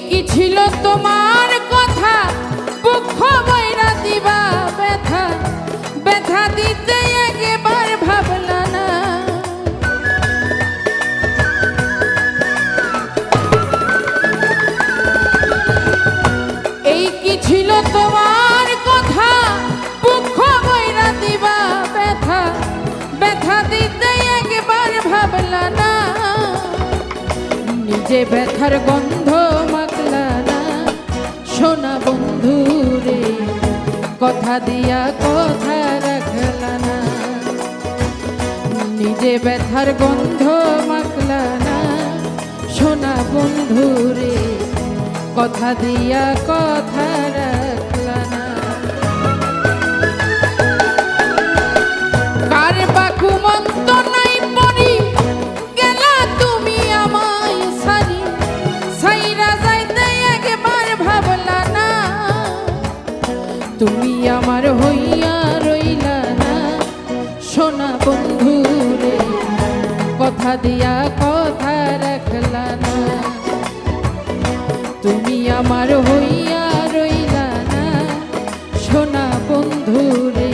কি ছিল তোমার কথা দুঃখ বইরা দিবা ব্যথা ব্যথা দিতে একবার ভাবলা না এই কি ছিল তোমার কথা দুঃখ বইরা দিবা ব্যথা ব্যথা দিতে একবার ভাবলা না নিজে ব্যথার গন্ধ মাখলা না সোনা বন্ধু রে কথা দিয়া কথা রাখলা না নিজে ব্যথার গন্ধ মাখলা না সোনা বন্ধু রে কথা দিয়া কথা রাখলা না কার বাকু মন্ত নাই পরি গেলা তুমি আমায় সারি সাইরা যাইতে একবার ভাবলা না তুমি আমার হইয়া রইলা না সোনা বন্ধু রে কথা দিয়া কথা রাখলা না তুমি আমার হইয়া রইলা না সোনা বন্ধু রে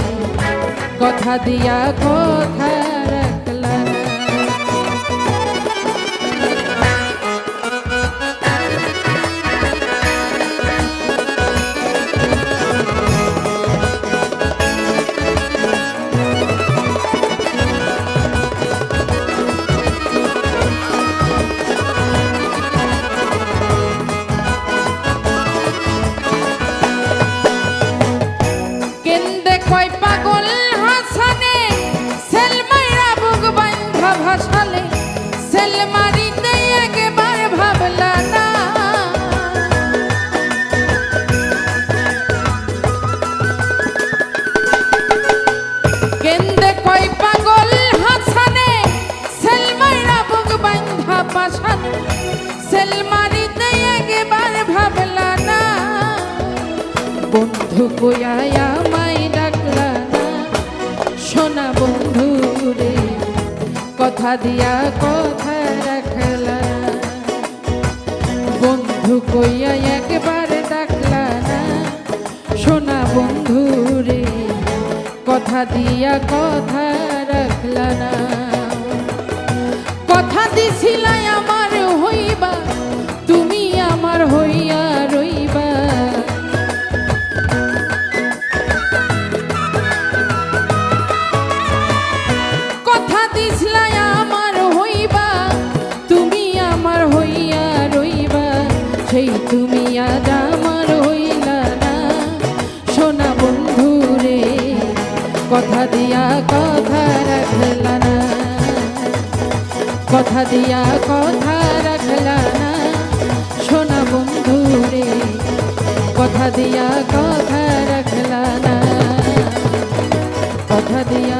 কথা দিয়া কথা রাখলা না কয় পাগল হাসানে সেল মাইরা বুক বান্ধা ভাসালে সেল মারিতে একবার ভাবলা না কেন্দে কয় পাগল হাসানে সেল মাইরা বুক বান্ধা ভাসালে সেল মারিতে একবার ভাবলা না বন্ধু কইয়া আমায় ডাকলা না সোনা বন্ধু রে কথা দিয়া কথা রাখলা বন্ধু কইয়া একবার ডাকলা না সোনা বন্ধু রে কথা দিয়া কথা রাখলা না কথা দিছিলাই আমার হইবা তুমি আমার হইয়া রইবা সেই তুমি আজ আমার হইলা না সোনা বন্ধু রে কথা দিয়া কথা রাখলা না কথা দিয়া কথা রাখলা না সোনা বন্ধু রে কথা দিয়া কথা রাখলা না কথা দিয়া